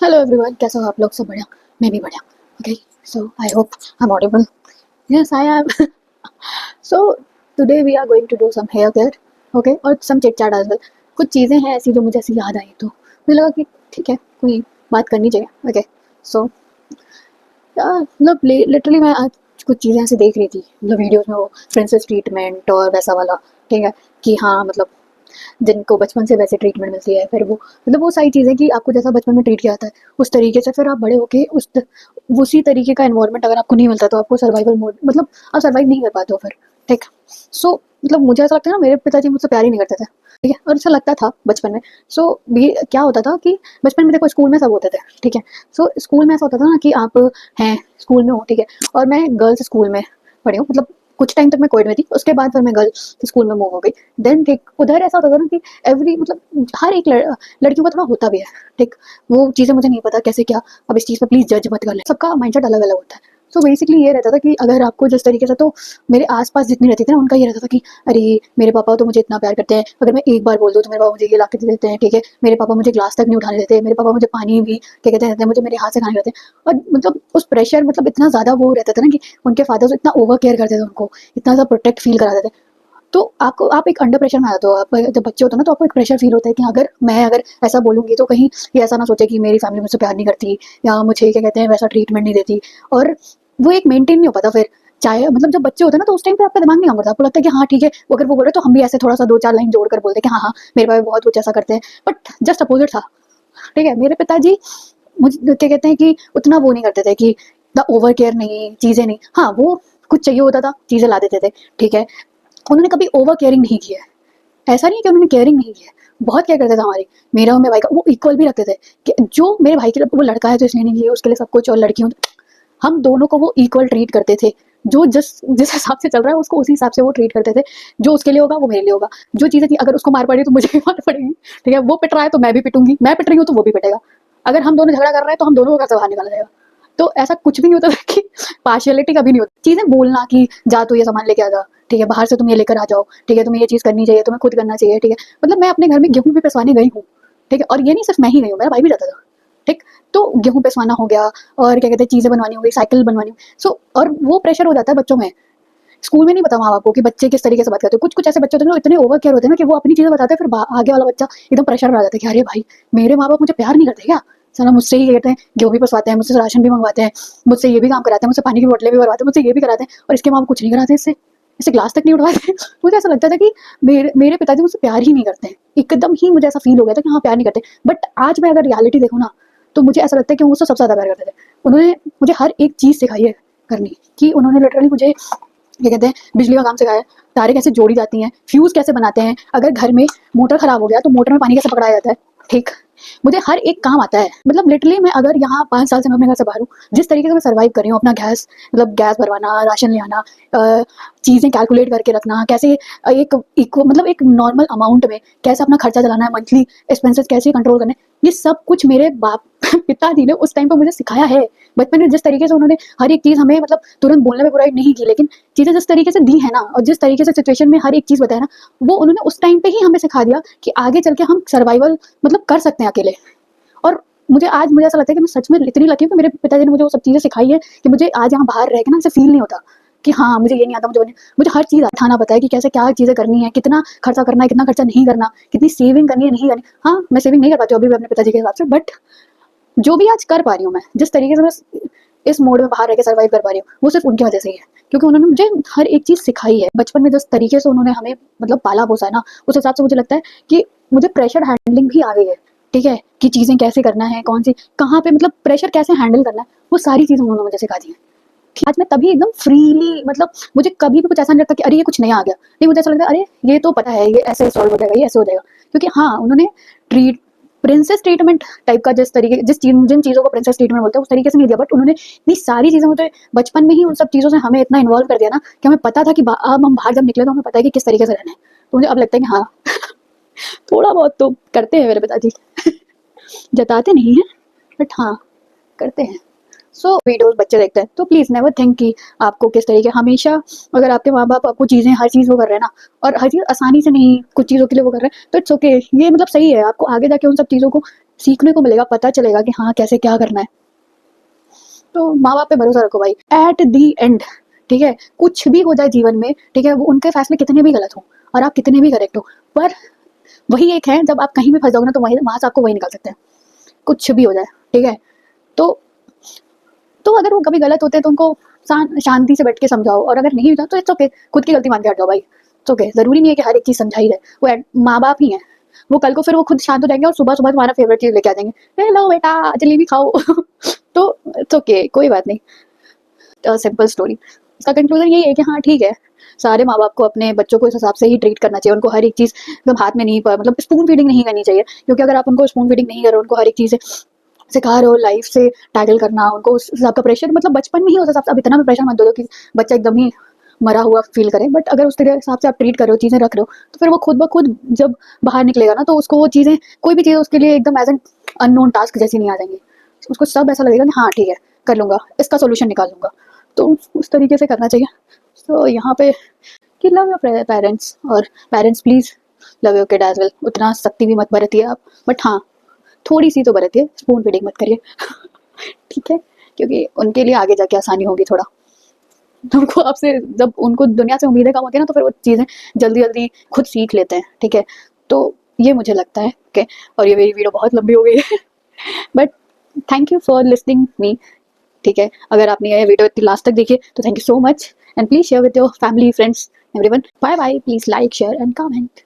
Hello everyone, कैसे हो आप लोग? सब बढ़िया? मैं भी बढ़िया। Okay, so I hope I am audible. Yes I am. So today we are going to do some hair care, okay, और some chit chat as well. कुछ चीज़ें हैं ऐसी जो मुझे ऐसी याद आई, तो मुझे लगा कि ठीक है, कोई बात करनी चाहिए। ओके, सो मतलब लिटरली मैं आज कुछ चीज़ें ऐसे देख रही थी, मतलब वीडियोस में, वो प्रिंसेस ट्रीटमेंट और वैसा वाला। ठीक है कि हाँ, मतलब जिनको बचपन से वैसे ट्रीटमेंट मिलती है, फिर वो मतलब वो सारी चीज़ें कि आपको जैसा बचपन में ट्रीट किया जाता है उस तरीके से फिर आप बड़े होके उसी तरीके का एनवायरनमेंट अगर आपको नहीं मिलता तो आपको सर्वाइवल मोड, मतलब आप सर्वाइव नहीं कर पाते हो फिर। ठीक। सो मतलब मुझे ऐसा लगता है ना, मेरे पिताजी मुझसे प्यार ही नहीं करते थे। ठीक है, और ऐसा लगता था बचपन में। सो भी क्या होता था कि बचपन में देखो स्कूल में सब होते थे। ठीक है, सो स्कूल में ऐसा होता था ना कि आप हैं स्कूल में हो, ठीक है, और मैं गर्ल्स स्कूल में पढ़ी हूँ, मतलब कुछ टाइम तक मैं कोएड में थी, उसके बाद फिर मैं गर्ल्स स्कूल में मूव हो गई। देन ठीक उधर ऐसा होता था ना कि एवरी मतलब हर एक लड़कियों का थोड़ा होता भी है। ठीक, वो चीज़ें मुझे नहीं पता कैसे क्या, अब इस चीज़ पे प्लीज़ जज मत कर लें, सबका माइंडसेट अलग अलग होता है। सो बेसिकली ये रहता था कि अगर आपको जिस तरीके से, तो मेरे आसपास जितनी रहती थी ना, उनका ये रहता था कि अरे मेरे पापा तो मुझे इतना प्यार करते हैं, अगर मैं एक बार बोल दूँ तो मेरे पापा मुझे ये ला के दे देते हैं। ठीक है, मेरे पापा मुझे ग्लास तक नहीं उठाने देते, मेरे पापा मुझे पानी भी क्या कहते हैं मुझे मेरे हाथ से खाने देते हैं। और मतलब उस प्रेशर, मतलब इतना ज़्यादा वो रहता था ना कि उनके फादर इतना ओवर केयर करते थे उनको, इतना ज़्यादा प्रोटेक्ट फील कराते थे। तो आपको आप एक अंडर प्रेशर में आ जाते हो। आप जब बच्चे होते हो ना, तो आपको एक प्रेशर फील होता है कि अगर ऐसा बोलूँगी तो कहीं ये ऐसा ना सोचे कि मेरी फैमिली मुझसे प्यार नहीं करती, या मुझे क्या कहते हैं वैसा ट्रीटमेंट नहीं देती। और वो एक मेंटेन नहीं हो पाता फिर। चाहे मतलब जब बच्चे होते हैं ना, तो उस टाइम पे आपका दिमाग नहीं काम करता, आपको लगता है कि हाँ ठीक है, वो अगर वो बोल रहे तो हम भी ऐसे थोड़ा सा दो चार लाइन जोड़ कर बोलते हैं कि हाँ हाँ मेरे पापा बहुत कुछ ऐसा करते हैं। बट जस्ट अपोजिट था। ठीक है, मेरे पिताजी मुझे क्या कहते हैं कि उतना वो नहीं करते थे कि द ओवर केयर नहीं, चीज़ें नहीं, हाँ वो कुछ चाहिए होता था चीज़ें ला देते थे। ठीक है, उन्होंने कभी ओवर केयरिंग नहीं किया है। ऐसा नहीं है कि उन्होंने केयरिंग नहीं की है, बहुत केयर करते थे हमारी। मेरा और मेरे भाई का वो इक्वल भी रखते थे कि जो मेरे भाई के लिए, वो लड़का है तो इसलिए नहीं किया उसके लिए सब कुछ, और लड़की हूँ हम दोनों को वो इक्वल ट्रीट करते थे। जो जिस जिस हिसाब से चल रहा है उसको उसी हिसाब से वो ट्रीट करते थे। जो उसके लिए होगा वो मेरे लिए होगा। जो चीज़ें थी, अगर उसको मार पड़ी तो मुझे भी मार पड़ेगी। ठीक है, वो पिट रहा है तो मैं भी पिटूंगी, मैं पिट रही हूँ तो वो भी पिटेगा। अगर हम दोनों झगड़ा कर रहे हैं तो हम दोनों को घर से बाहर निकाला जाएगा। तो ऐसा कुछ भी नहीं होता था कि पार्शियलिटी कभी नहीं होती। चीज़ें बोलना कि जा तू ये सामान लेके आ जा, ठीक है, बाहर से तुम ये लेकर आ जाओ, ठीक है, तुम्हें ये चीज़ करनी चाहिए, तुम्हें खुद करना चाहिए। ठीक है, मतलब मैं अपने घर में गेहूँ भी पिसवाने गई हूँ। ठीक है, और ये नहीं सिर्फ मैं ही गई हूँ, मेरा भाई भी जाता था। ठीक, तो गेहूँ पिसवाना हो गया, और क्या कहते हैं चीज़ें बनवानी हो गई, साइकिल बनवानी हो। सो और वो प्रेशर हो जाता है बच्चों में। स्कूल में नहीं पता माँ बाप को कि बच्चे किस तरीके से बात करते हैं। कुछ कुछ ऐसे बच्चे होते हैं जो इतने ओवर केयर होते हैं ना कि वो अपनी चीज़ें बताते हैं, फिर आगे वाला बच्चा एकदम प्रेशर में आ जाता है कि अरे भाई मेरे माँ बाप मुझे प्यार नहीं करते क्या, साला मुझसे ही कहते हैं, गेहूँ भी पिसवाते हैं, मुझसे राशन भी मंगवाते हैं, मुझसे ये भी काम कराते हैं, मुझसे पानी की बोतलें भी भरवाते हैं, मुझसे ये भी कराते हैं, और इसके माँ बाप कुछ नहीं कराते इससे, इससे ग्लास तक नहीं उठवाते। मुझे ऐसा लगता था कि मेरे पिताजी मुझसे प्यार ही नहीं करते हैं। एकदम ही मुझे ऐसा फील हो गया था कि हाँ प्यार नहीं करते। बट आज मैं अगर रियलिटी देखूँ ना, तो मुझे ऐसा लगता है कि वो मुझसे सबसे ज़्यादा प्यार करते थे। उन्होंने मुझे हर एक चीज़ सिखाई है करनी, कि उन्होंने लिटरली मुझे ये कहते हैं बिजली का काम सिखाया, तारें कैसे जोड़ी जाती हैं, फ्यूज़ कैसे बनाते हैं, अगर घर में मोटर खराब हो गया तो मोटर में पानी कैसे पकड़ाया जाता है। ठीक, मुझे हर एक काम आता है। मतलब लिटरली मैं अगर यहाँ 5 साल से मैं अपने घर से बाहर हूँ, जिस तरीके से मैं सर्वाइव कर रही हूँ, अपना गैस मतलब गैस भरवाना, राशन ले आना, चीज़ें कैलकुलेट करके रखना, कैसे मतलब एक नॉर्मल अमाउंट में कैसे अपना खर्चा चलाना है, मंथली एक्सपेंसेस कैसे कंट्रोल करने हैं, ये सब कुछ मेरे बाप पिताजी ने उस टाइम पे मुझे सिखाया है। बचपन में जिस तरीके से उन्होंने हर एक चीज़ हमें, मतलब तुरंत बोलने में बुराई नहीं की, लेकिन चीज़ें जिस तरीके से दी है ना, और जिस तरीके से सिचुएशन में हर एक चीज़ बताया ना, वो उन्होंने उस टाइम पे ही हमें सिखा दिया कि आगे चल के हम सर्वाइवल मतलब कर सकते हैं अकेले। और मुझे ऐसा लगता है कि मैं सच में इतनी लकी हूँ कि मेरे पिताजी ने मुझे वो सब चीज़ें सिखाई है कि मुझे आज यहाँ बाहर रह के ना ऐसे फील नहीं होता कि हाँ मुझे ये नहीं आता, मुझे हर चीज़ थाना पता है कि कैसे क्या चीज़ें करनी है, कितना खर्चा करना है, कितना खर्चा नहीं करना, कितनी सेविंग करनी है नहीं करनी। हाँ मैं सेविंग नहीं कर पाती हूँ अभी भी अपने पिताजी के हिसाब से, बट जो भी आज कर पा रही हूँ मैं, जिस तरीके से मैं इस मोड में बाहर रह के सर्वाइव कर पा रही हूँ, वो सिर्फ उनकी वजह से ही है। क्योंकि उन्होंने मुझे हर एक चीज़ सिखाई है। बचपन में जिस तरीके से उन्होंने हमें मतलब पाला पोसा है ना, उस हिसाब से मुझे लगता है कि मुझे प्रेशर हैंडलिंग भी आ गई है। ठीक है, कि चीज़ें कैसे करना है, कौन सी कहाँ पे मतलब प्रेशर कैसे हैंडल करना है, वो सारी चीज़ें उन्होंने मुझे सिखा दी है। आज मैं तभी एकदम फ्रीली, मतलब मुझे कभी भी कुछ ऐसा नहीं लगता कि अरे ये कुछ नया आ गया। नहीं, मुझे ऐसा लगता है अरे ये तो पता है, ये ऐसे सॉल्व हो जाएगा, ये ऐसे हो जाएगा। क्योंकि हाँ उन्होंने ट्रीट प्रिंसेस ट्रीटमेंट टाइप का जिन चीज़ों को प्रिंसेस ट्रीटमेंट बोलते हैं उस तरीके से नहीं दिया, बट उन्होंने इतनी सारी चीज़ें मुझे बचपन में ही उन सब चीज़ों से हमें इतना इन्वॉल्व कर दिया ना कि हमें पता था कि अब हम बाहर जब निकले तो हमें पता है कि किस तरीके से रहना है। तो मुझे अब लगता है कि हाँ थोड़ा बहुत तो करते हैं मेरे पिताजी। जताते नहीं हैं, बट हाँ करते हैं। सो वीडियोस बच्चे देखते हैं तो प्लीज़ नेवर थिंक कि आपको किस तरीके, हमेशा अगर आपके माँ बाप आपको चीज़ें हर चीज़ वो कर रहे हैं ना, और हर चीज़ आसानी से नहीं कुछ चीज़ों के लिए वो कर रहे हैं, तो इट्स ओके। ये मतलब सही है, आपको आगे जाके उन सब चीज़ों को सीखने को मिलेगा, पता चलेगा कि हाँ कैसे क्या करना है। तो माँ बाप पे भरोसा रखो भाई। एट दी एंड, ठीक है, कुछ भी हो जाए जीवन में, ठीक है, वो उनके फैसले कितने भी गलत हो और आप कितने भी करेक्ट हो, पर वही एक है, जब आप कहीं भी फंस जाओगे ना तो वही वहां से आपको वही निकाल सकते हैं, कुछ भी हो जाए, ठीक है। तो अगर वो कभी गलत होते हैं तो उनको शांति से बैठ के समझाओ, और अगर नहीं होता तो इट्स ओके, खुद की गलती मान के हट जाओ भाई, इट्स ओके। जरूरी नहीं है कि हर एक चीज समझाई जाए, वो माँ बाप ही है, वो कल को फिर वो खुद शांत हो जाएंगे और सुबह सुबह तुम्हारा फेवरेट चीज लेके आ जाएंगे, हेलो बेटा जलेबी खाओ तो इट्स ओके, कोई बात नहीं। सिंपल स्टोरी, इसका कंक्लूजन यही है कि हाँ ठीक है, सारे माँ बाप को अपने बच्चों को इस हिसाब से ही ट्रीट करना चाहिए, उनको हर एक चीज मतलब हाथ में नहीं, मतलब स्पून फीडिंग नहीं करनी चाहिए, क्योंकि अगर आप उनको स्पून फीडिंग नहीं करो, उनको हर एक चीज सिखा रहे हो लाइफ से टैकल करना, उनको उस हिसाब का प्रेशर, मतलब बचपन में ही उस हिसाब से, अब इतना भी प्रेशर मत दो कि बच्चा एकदम ही मरा हुआ फील करे, बट अगर उस तरह हिसाब से आप ट्रीट कर रहे हो, चीजें रख रहे हो, तो फिर वो खुद ब खुद जब बाहर निकलेगा ना, तो उसको वो चीजें, कोई भी चीज उसके लिए एकदम एज एन अननोन टास्क जैसी नहीं आ जाएंगी, उसको सब ऐसा लगेगा कि हाँ ठीक है कर लूंगा, इसका सोल्यूशन निकाल लूंगा, तो उस तरीके से करना चाहिए। तो यहाँ पे कि लव योर पेरेंट्स, और parents please love your kid as well, उतना सख्ती भी मत बरतिए आप, बट हाँ थोड़ी सी तो बरतिए, स्पून फीडिंग मत करिए ठीक है, क्योंकि उनके लिए आगे जाके आसानी होगी थोड़ा, उनको आपसे, जब उनको दुनिया से उम्मीदें कम होती है ना, तो फिर वो चीज़ें जल्दी जल्दी खुद सीख लेते हैं, ठीक है। तो ये मुझे लगता है, ओके। और ये मेरी वीडियो बहुत लंबी हो गई है but thank you for listening me, ठीक है। अगर आपने ये वीडियो इतनी लास्ट तक देखी तो thank you so much, and please share with your family friends everyone. Bye bye, please like share and comment.